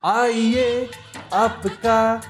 आइए आपका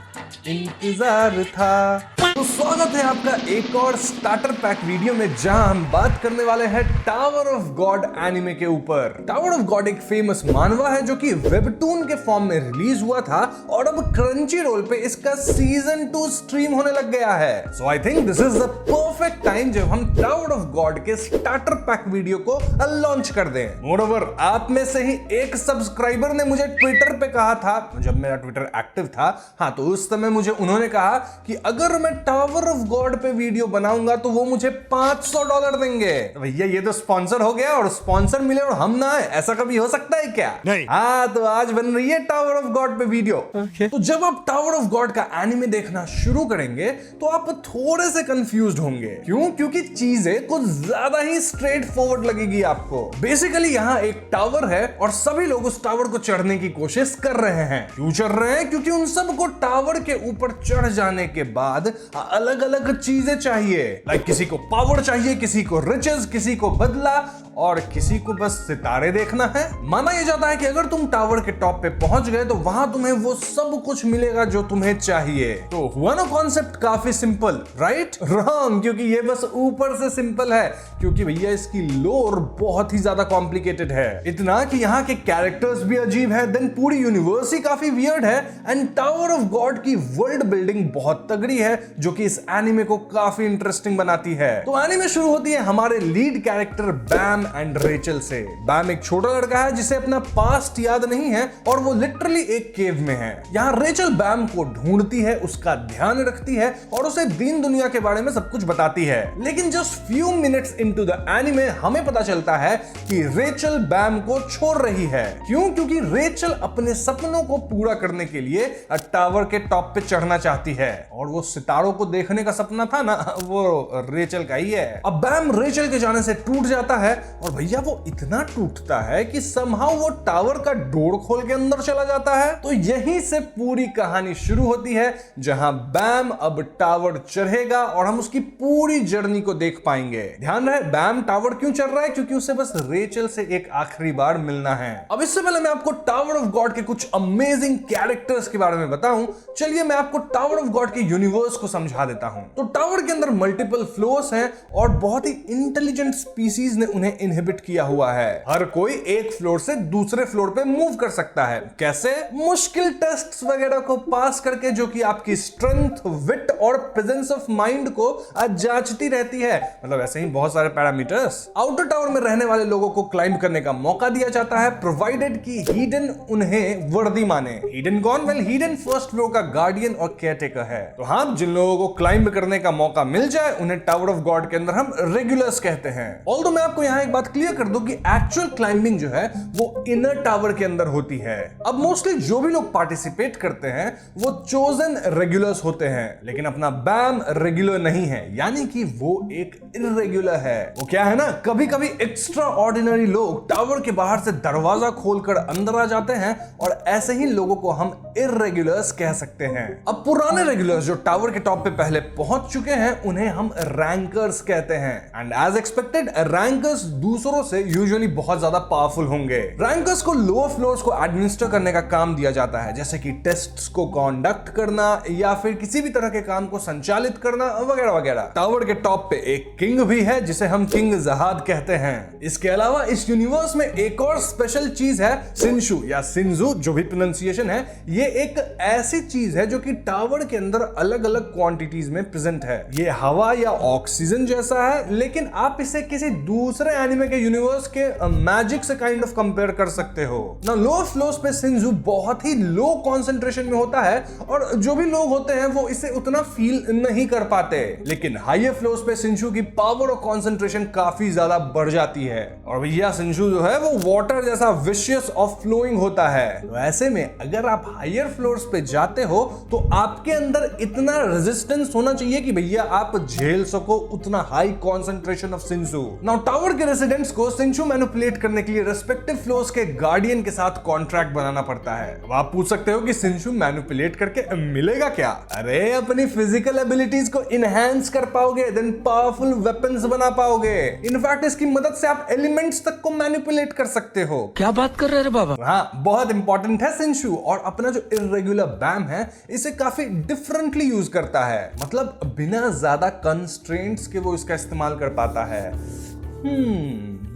इंतजार था। तो स्वागत है आपका एक और स्टार्टर पैक वीडियो में, जहां हम बात करने वाले हैं टावर ऑफ गॉड एनिमे के ऊपर। टावर ऑफ गॉड एक फेमस मानवा है जो कि वेबटून के फॉर्म में रिलीज हुआ था और अब क्रंची रोल पे इसका सीजन 2 स्ट्रीम होने लग गया है। So I think this is the perfect time जब हम टावर ऑफ गॉड के स्टार्टर पैक वीडियो को लॉन्च कर दें। मोreover, आप में से ही एक सब्सक्राइबर ने मुझे ट्विटर पे कहा था, जब मेरा ट्विटर एक्टिव था, हाँ, तो उस समय मुझे उन्होंने कहा कि अगर मैं टावर ऑफ गॉड पे वीडियो बनाऊंगा तो वो मुझे $500 देंगे। तो भैया ये तो स्पॉन्सर हो गया, और स्पॉन्सर मिले और हम ना आए, ऐसा कभी हो सकता है क्या? नहीं। हाँ, तो आज बन रही है टावर ऑफ गॉड पे वीडियो। तो जब आप टावर ऑफ गॉड का एनिमे देखना शुरू करेंगे तो आप थोड़े से कंफ्यूज्ड होंगे। क्यों? क्योंकि चीजें कुछ ज्यादा ही स्ट्रेट फॉरवर्ड लगेगी आपको। बेसिकली यहाँ एक टावर है और सभी लोग उस टावर को चढ़ने की कोशिश कर रहे हैं। क्यों चढ़ रहे हैं? क्योंकि उन सबको टावर के ऊपर चढ़ जाने के बाद अलग अलग चीजें चाहिए। लाइक किसी को पावर चाहिए, किसी को रिचेस, किसी को बदला, और किसी को बस सितारे देखना है। माना यह जाता है कि अगर तुम टावर के टॉप पे पहुंच गए तो वहां तुम्हें वो सब कुछ मिलेगा जो तुम्हें चाहिए। तो हुआ ना कॉन्सेप्ट काफी सिंपल, राइट? रॉन्ग, क्योंकि ये बस ऊपर से सिंपल है, क्योंकि भैया इसकी लोर बहुत ही ज्यादा कॉम्प्लिकेटेड है। इतना कि यहाँ के कैरेक्टर्स भी अजीब है, देन पूरी यूनिवर्स ही काफी वियर्ड है, एंड टावर ऑफ गॉड की वर्ल्ड बिल्डिंग बहुत तगड़ी है, जो कि इस एनिमे को काफी इंटरेस्टिंग बनाती है। तो एनिमे शुरू होती है हमारे लीड कैरेक्टर बैम एंड रेचल से। बैम एक छोटा लड़का है जिसे अपना पास्ट याद नहीं है और वो लिटरली एक केव में है। यहाँ रेचल बैम को ढूंढती है, उसका ध्यान रखती है और उसे दीन दुनिया के बारे में सब कुछ बताती है। लेकिन just few minutes into the anime हमें पता चलता है कि रेचल बैम को छोड़ रही है। क्यों? क्योंकि रेचल अपने सपनों को पूरा करने के लिए टावर के टॉप पे चढ़ना चाहती है, और वो सितारों को देखने का सपना था ना, वो रेचल का ही है। अब बैम रेचल के जाने से टूट जाता है, और भैया वो इतना टूटता है कि समहाउ वो टावर का डोर खोल के अंदर चला जाता है। तो यहीं से पूरी कहानी शुरू होती है, जहां बैम अब टावर चढ़ेगा और हम उसकी पूरी जर्नी को देख पाएंगे। ध्यान रहे, बैम टावर क्यों चढ़ रहा है? क्योंकि उसे बस रेचल से एक आखिरी बार मिलना है। अब इससे पहले मैं आपको टावर ऑफ गॉड के कुछ अमेजिंग कैरेक्टर्स के बारे में बताऊं, चलिए मैं आपको टावर ऑफ गॉड के यूनिवर्स को समझा देता हूं। तो टावर के अंदर मल्टीपल फ्लोर्स हैं और बहुत ही इंटेलिजेंट स्पीसीज ने उन्हें इनहिबिट किया हुआ है। हर कोई एक फ्लोर से दूसरे फ्लोर पे मूव कर सकता है। कैसे? मुश्किल टेस्ट्स वगैरह को पास करके, जो कि आपकी स्ट्रेंथ, विट और प्रेजेंस ऑफ माइंड को जांचती रहती है। मतलब ऐसे ही बहुत सारे पैरामीटर्स। आउटर टावर में रहने वाले लोगों को क्लाइंब करने का मौका दिया जाता है, प्रोवाइडेड कि हीडन उन्हें वर्दी माने। हीडन कौन? वेल, हीडन फर्स्ट फ्लोर का गार्डियन और केयरटेकर है। तो हाँ, जिन लोगों को क्लाइंब करने का मौका मिल जाए उन्हें टावर ऑफ गॉड के अंदर हम रेगुलर्स कहते हैं। ऑल्दो मैं आपको यहाँ एक बात क्लियर कर दूं कि एक्चुअल क्लाइंबिंग जो है वो इनर टावर के अंदर होती है। अब मोस्टली जो भी लोग पार्टिसिपेट करते हैं वो चोजन रेगुलर्स होते हैं, लेकिन अपना बैम रेगुलर नहीं है, यानी कि वो एक इर्रेगुलर है। वो क्या है ना, कभी कभी एक्स्ट्रा ऑर्डिनरी लोग टावर के बाहर से दरवाजा खोलकर अंदर आ जाते हैं, और ऐसे ही लोगों को हम इर्रेगुलर्स कह सकते हैं। अब पुराने रेगुलर्स जो टावर के टॉप पे पहले पहुंच चुके हैं उन्हें हम रैंकर्स कहते हैं। एंड एज एक्सपेक्टेड, रैंकर्स दूसरों से यूजुअली बहुत ज्यादा पावरफुल होंगे। रैंकर्स को लोअर फ्लोर्स को एडमिनिस्टर करने का काम दिया जाता है, जैसे कि टेस्ट्स को कंडक्ट करना या फिर किसी भी तरह के काम को संचालित करना वगैरह वगैरह। टावर के टॉप पे एक किंग भी है जिसे हम किंग जहाद कहते हैं। इसके अलावा इस यूनिवर्स में एक और स्पेशल चीज है, सिंशु या सिंजू, जो भी प्रोनाउंसिएशन है। ये एक ऐसी चीज है जो कि टावर के अंदर अलग अलग क्वांटिटीज में प्रेजेंट है। ये हवा या ऑक्सीजन जैसा है, लेकिन आप इसे किसी दूसरे एनिमे के यूनिवर्स के मैजिक से काइंड ऑफ कंपेयर कर सकते हो ना। लोअर फ्लोर्स पे सिंजू बहुत ही लो कंसंट्रेशन में होता है, और जो भी लोग होते हैं वो इसे उतना फील नहीं कर पाते। लेकिन हायर फ्लोर्स पे सिंशु की पावर और कंसंट्रेशन काफी ज्यादा बढ़ जाती है, और भैया सिंशु जो है वो वाटर जैसा विशियस और फ्लोइंग होता है। तो ऐसे में अगर आप हायर हायर फ्लोर्स पे जाते हो तो आपके अंदर इतना रेजिस्टेंस होना चाहिए कि भैया आप झेल सको उतना high concentration of shinsu. Now tower के रेसिडेंट्स को शिंशु मैनिपुलेट करने के लिए रेस्पेक्टिव फ्लोर्स के गार्डियन के साथ कॉन्ट्रैक्ट बनाना पड़ता है। अब आप पूछ सकते हो कि शिंशु मैनिपुलेट करके मिलेगा क्या? अरे अपनी फिजिकल एबिलिटीज को इनहैंस कर पाओगे, देन पावरफुल वेपन्स बना पाओगे। इनफैक्ट इसकी मदद से आप एलिमेंट्स तक को मैनिपुलेट कर सकते हो। क्या बात कर रहे हैं बाबा? हाँ, बहुत इंपॉर्टेंट है शिंशु। और अपना जो इर्रेगुलर बैम है इसे काफी डिफरेंटली यूज करता है, मतलब बिना ज्यादा कंस्ट्रेंट्स के वो इसका इस्तेमाल कर पाता है।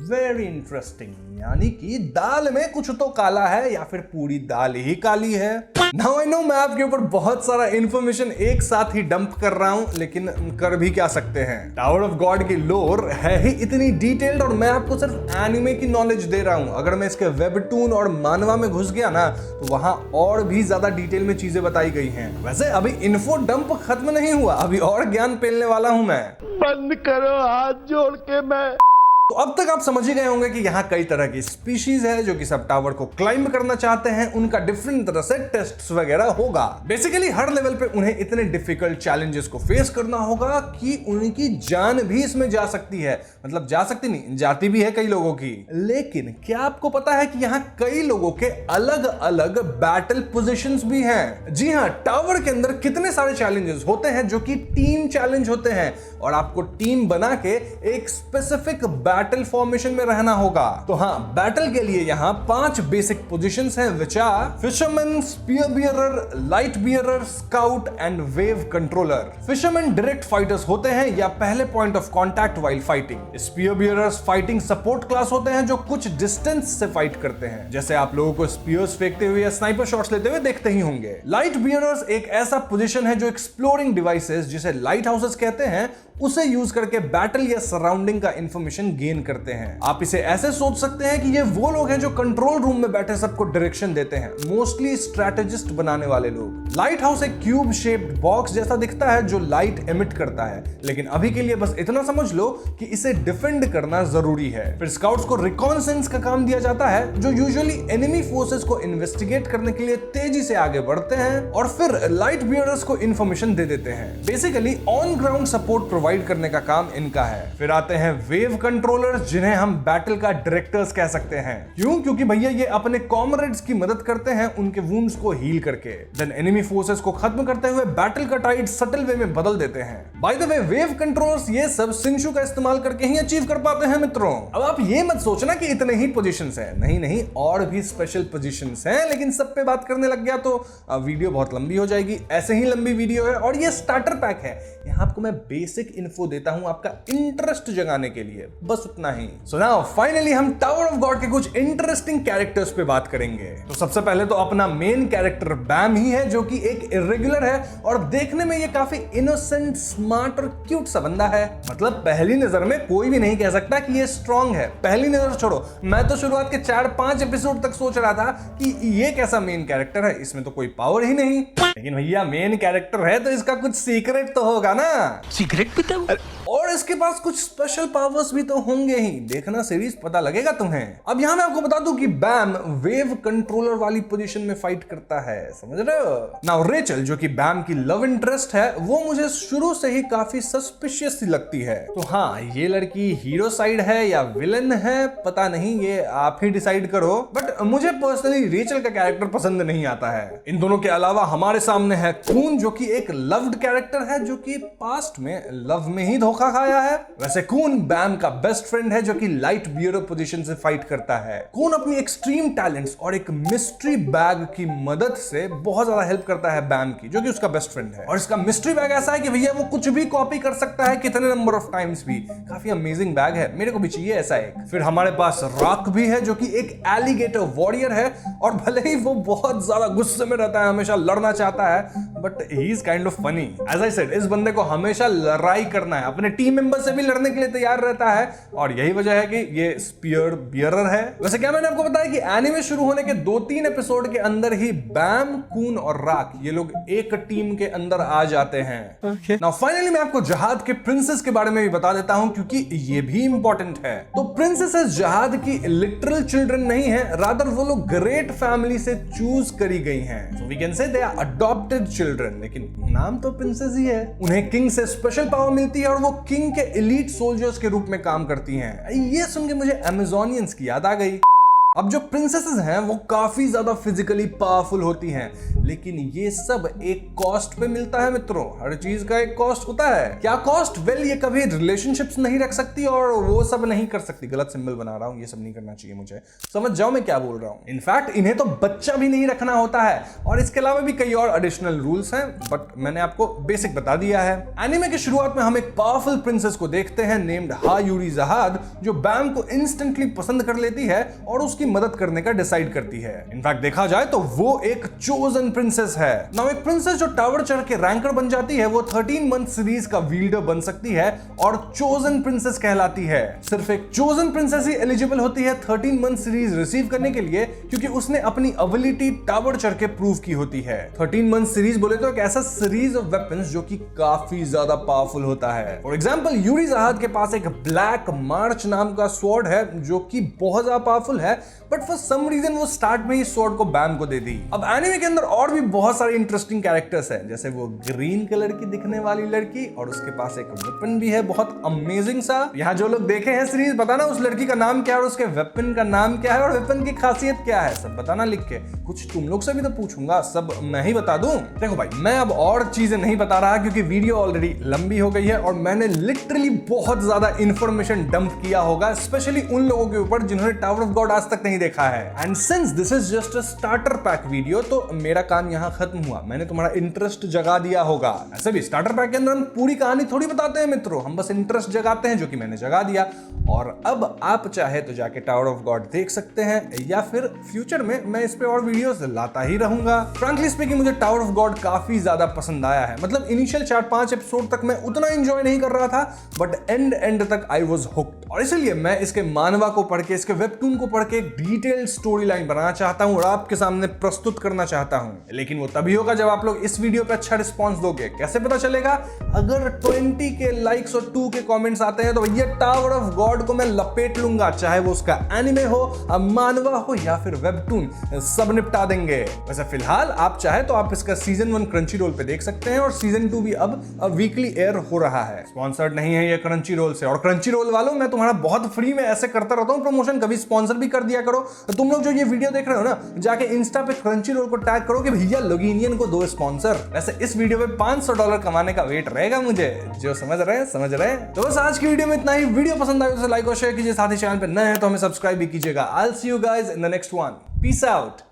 Very interesting. यानी कि दाल में कुछ तो काला है या फिर पूरी दाल ही काली है। नाउ आई नो मैं आपके ऊपर बहुत सारा इंफॉर्मेशन एक साथ ही डंप कर रहा हूं, लेकिन कर भी क्या सकते हैं। टावर ऑफ गॉड की लोर है ही इतनी डिटेल्ड और मैं आपको सिर्फ एनिमे की नॉलेज दे रहा हूं। अगर मैं इसके वेबटून और मानवा में घुस गया ना तो वहां और भी ज्यादा डिटेल में चीजें बताई गई हैं। वैसे अभी इन्फो डंप खत्म नहीं हुआ, अभी और ज्ञान पेलने वाला हूं मैं। बंद करो हाथ जोड़ के। मैं तो अब तक आप समझ ही गए होंगे कि यहाँ कई तरह की स्पीशीज है जो कि सब टावर को क्लाइंब करना चाहते हैं। उनका डिफरेंट तरह से टेस्ट्स वगैरह होगा। बेसिकली हर लेवल पे उन्हें इतने डिफिकल्ट चैलेंजेस को फेस करना होगा कि उनकी जान भी इसमें जा सकती है। मतलब जा सकती नहीं, जाती भी है कई लोगों की। लेकिन क्या आपको पता है कि यहाँ कई लोगों के अलग अलग बैटल पोजिशंस भी हैं? जी हाँ, टावर के अंदर कितने सारे चैलेंजेस होते हैं जो कि टीम चैलेंज होते हैं और आपको टीम बना के एक स्पेसिफिक बैटल फॉर्मेशन में रहना होगा। तो हाँ, बैटल के लिए यहाँ 5 बेसिक पोजीशंस हैं, which are fisherman, spear bearer, light bearer, scout and wave controller. Fisherman direct fighters होते हैं या पहले point of contact while fighting. Spear bearers fighting support class होते हैं जो कुछ डिस्टेंस से फाइट करते हैं, जैसे आप लोगों को स्पीयर्स फेंकते हुए या स्नाइपर शॉट्स लेते हुए देखते ही होंगे। लाइट बियरर्स एक ऐसा पोजीशन है जो एक्सप्लोरिंग डिवाइसेस जिसे लाइट हाउसेस कहते हैं उसे यूज करके बैटल या सराउंडिंग का इंफॉर्मेशन गेन करते हैं। आप इसे ऐसे सोच सकते हैं कि ये वो लोग हैं जो कंट्रोल रूम में बैठे सबको डायरेक्शन देते हैं, मोस्टली स्ट्रैटेजिस्ट बनाने वाले लोग। लाइट हाउस एक क्यूब शेप्ड बॉक्स जैसा दिखता है जो लाइट एमिट करता है, लेकिन अभी के लिए बस इतना समझ लो कि इसे डिफेंड करना जरूरी है। फिर स्काउट्स को रिकॉन्सेंस का काम दिया जाता है जो यूजुअली एनिमी फोर्सेस को इन्वेस्टिगेट करने के लिए तेजी से आगे बढ़ते हैं और फिर लाइट बियरर्स को इंफॉर्मेशन दे देते हैं। Basically on ground support provide करने का काम इनका है। फिर आते हैं वेव कंट्रोलर्स जिन्हें हम बैटल का डायरेक्टर्स कह सकते हैं। क्यों? क्योंकि भैया ये अपने कॉमरेड्स की मदद करते हैं उनके वुंड्स को हील करके, देन एनिमी फोर्सेस को खत्म करते हुए बैटल का टाइड सटल वे में बदल देते हैं। By the way, wave controllers ये सब शिंशु का इस्तेमाल करके ही अचीव कर पाते हैं मित्रों। अब आप ये मत सोचना कि इतने ही पोजीशंस हैं, नहीं नहीं, और भी स्पेशल पोजीशंस हैं, लेकिन सब पे बात करने लग गया तो वीडियो बहुत लंबी हो जाएगी। ऐसे ही लंबी वीडियो है और ये स्टार्टर पैक है। यहाँ आपको मैं बेसिक इन्फो देता हूं आपका इंटरेस्ट जगाने के लिए, बस उतना ही। सो नाउ फाइनली हम टावर ऑफ गॉड के कुछ इंटरेस्टिंग कैरेक्टर्स पे बात करेंगे। तो सबसे पहले तो अपना मेन कैरेक्टर बैम ही है जो कि एक इर्रेगुलर है और देखने में ये काफी इनोसेंट, स्मार्ट और क्यूट सा बंदा है। मतलब पहली नजर में कोई भी नहीं कह सकता कि ये स्ट्रांग है। पहली नजर छोड़ो, मैं तो शुरुआत के 4-5 एपिसोड तक सोच रहा था कि ये कैसा मेन कैरेक्टर है, इसमें तो कोई पावर ही नहीं। लेकिन भैया मेन कैरेक्टर है तो इसका कुछ सीक्रेट तो होगा ना। सिगरेट पीता हूं और इसके पास कुछ स्पेशल पावर्स भी तो होंगे ही। देखना सीरीज, पता लगेगा तुम्हें। अब यहां मैं आपको बता दूं कि बैम वेव कंट्रोलर वाली पोजीशन में फाइट करता है, समझ रहे हो। नाउ रेचल जो कि बैम की लव इंटरेस्ट है, वो मुझे शुरू से ही काफी सस्पिशियस सी लगती है। तो हाँ, ये लड़की हीरो साइड है या विलन है पता नहीं, ये आप ही डिसाइड करो। बट मुझे पर्सनली रेचल का कैरेक्टर पसंद नहीं आता है। इन दोनों के अलावा हमारे सामने है कून जो कि एक लव्ड कैरेक्टर है जो कि पास्ट में लव में ही धोखा खाया है। वैसे कून बैम का बेस्ट फ्रेंड है जो कि लाइट बियरो पोजीशन से फाइट करता है। कून अपनी एक्सट्रीम टैलेंट्स और एक मिस्ट्री बैग की मदद से बहुत ज्यादा हेल्प करता है बैम की, जो कि उसका बेस्ट फ्रेंड है। और इसका मिस्ट्री बैग ऐसा है कि भैया वो कुछ भी कॉपी कर सकता है, कितने नंबर ऑफ टाइम्स भी। काफी अमेजिंग बैग है, मेरे को भी चाहिए ऐसा एक। फिर हमारे पास रॉक भी है जो कि एक एलिगेटर वॉरियर है और भले ही वो बहुत ज्यादा गुस्से में रहता है, हमेशा लड़ना चाहता है, but he is kind of funny. As I said, इस बंदे को हमेशा लड़ाई करना है, अपने टीम मेंबर से भी लड़ने के लिए तैयार रहता है और यही वजह है कि ये स्पीयर बियरर है। वैसे क्या मैंने आपको बताया कि एनीमे शुरू होने के 2-3 एपिसोड के अंदर ही बैम, कून और राक ये लोग एक टीम के अंदर आ जाते हैं। नाउ फाइनली मैं आपको जहाद के प्रिंसेस के बारे में भी बता देता हूं क्योंकि ये भी इंपॉर्टेंट है। तो प्रिंसेसेस जहाद की लिटरल चिल्ड्रन नहीं है, रादर वो लोग ग्रेट फैमिली से चूज करी गई हैं। So we can say they are adopted children, लेकिन नाम तो प्रिंसेस ही है। उन्हें किंग से स्पेशल पावर मिलती है और वो किंग के एलीट सोल्जर्स के रूप में काम करती हैं। ये सुन के मुझे अमेजोनियंस की याद आ गई। अब जो प्रिंसेसेस हैं वो काफी ज्यादा फिजिकली पावरफुल होती हैं, लेकिन ये सब एक कॉस्ट पे मिलता है मित्रों। हर चीज का एक कॉस्ट होता है। क्या कॉस्ट? वेल, ये कभी रिलेशनशिप्स नहीं रख सकती और वो सब नहीं कर सकती। गलत सिंबल बना रहा हूं, ये सब नहीं करना चाहिए मुझे। समझ जाओ मैं क्या बोल रहा हूं। इनफैक्ट इन्हें तो बच्चा भी नहीं रखना होता है और इसके अलावा भी कई और एडिशनल रूल्स हैं, बट मैंने आपको बेसिक बता दिया है। एनीमे की शुरुआत में हम एक पावरफुल प्रिंसेस को देखते हैं नेम्ड हायूरी जहाद, जो बैम को इंस्टेंटली पसंद कर लेती है और उसकी मदद करने का डिसाइड करती है। इनफैक्ट देखा जाए तो वो एक चोजन प्रिंसेस है। नाउ एक प्रिंसेस जो टावर चढ़ के रैंकर बन जाती है वो 13 मंथ सीरीज का वील्डर बन सकती है और चोजन प्रिंसेस कहलाती है। सिर्फ एक चोजन प्रिंसेस ही एलिजिबल होती है 13 मंथ सीरीज रिसीव करने के लिए, क्योंकि उसने अपनी एबिलिटी टावर चढ़ के प्रूव की होती है। 13 मंथ सीरीज बोले तो एक ऐसा सीरीज ऑफ वेपन्स जो कि काफी ज्यादा पावरफुल होता है। फॉर एग्जांपल यूरी जहाद के पास एक ब्लैक मार्च नाम का स्वॉर्ड है जो कि बहुत ज्यादा पावरफुल है, बट फॉर सम रीजन वो स्टार्ट में ही स्वॉर्ड को बैम को दे दी। अब एनीमे के अंदर और भी बहुत सारे इंटरेस्टिंग कैरेक्टर्स हैं, जैसे वो ग्रीन कलर की दिखने वाली लड़की और उसके पास एक वेपन भी है बहुत अमेजिंग सा। यहाँ जो लोग देखे हैं सीरीज, बताना उस लड़की का नाम क्या है और उसके वेपन का नाम क्या है और वेपन की खासियत क्या है, सब बताना लिख के। कुछ तुम लोग से भी तो पूछूंगा, सब मैं ही बता दूं। देखो भाई, मैं अब और चीजें नहीं बता रहा क्योंकि वीडियो ऑलरेडी लंबी हो गई है और मैंने लिटरली बहुत ज्यादा इंफॉर्मेशन डंप किया होगा, स्पेशली उन लोगों के ऊपर जिन्होंने टावर ऑफ गॉड आज तक नहीं देखा है। And since this is just a starter pack video, तो मेरा काम यहां खत्म हुआ। मैंने तुम्हारा इंटरेस्ट जगा दिया होगा। ऐसे भी स्टार्टर पैक के अंदर हम पूरी कहानी थोड़ी बताते हैं मित्रों, हम बस इंटरेस्ट जगाते हैं, जो कि मैंने जगा दिया। और अब आप चाहे तो जाके टावर ऑफ गॉड देख सकते हैं, या फिर फ्यूचर में मैं इस पे और वीडियोस लाता ही रहूंगा। फ्रैंकली स्पीकिंग, मुझे टावर ऑफ गॉड काफी ज्यादा पसंद आया है। मतलब इनिशियल 4-5 एपिसोड तक मैं उतना एंजॉय नहीं कर रहा था, बट एंड तक आई वाज हुक्ड। और इसलिए मैं इसके मानवा को पढ़ के, इसके वेबटून को पढ़ के एक डिटेल्ड स्टोरी लाइन बनाना चाहता हूं और आपके सामने प्रस्तुत करना चाहता हूं। लेकिन वो तभी होगा जब आप लोग इस वीडियो पे अच्छा रिस्पांस दोगे। कैसे पता चलेगा? अगर 20 के लाइक्स और 2 के कमेंट्स आते हैं तो भैया टावर ऑफ गॉड को मैं लपेट लूंगा, चाहे वो उसका एनिमे हो, मानवा हो या फिर वेबटून, सब निपटा देंगे। वैसे फिलहाल आप चाहे तो आप इसका सीजन 1 क्रंची रोल पे देख सकते हैं और सीजन 2 भी अब वीकली एयर हो रहा है। स्पॉन्सर्ड नहीं है ये क्रंची रोल से। और क्रंची रोल वालों, मैं तुम्हारा बहुत फ्री में ऐसे करता रहता हूं प्रमोशन, कभी स्पॉन्सर भी कर दिया करो। तो तुम लोग जो ये वीडियो देख रहे हो ना, जाके इंस्टा पे क्रंची रोल को टैग करो कि भैया लोगिनियन को दो स्पॉन्सर। वैसे इस वीडियो में $500 कमाने का वेट रहेगा मुझे। जो समझ रहे हैं। तो बस आज की वीडियो में इतना ही। वीडियो पसंद आई तो लाइक और शेयर कीजिए, साथ ही चैनल पे नए हैं तो हमें सब्सक्राइब भी कीजिएगा। I will see you guys in the next one. Peace out.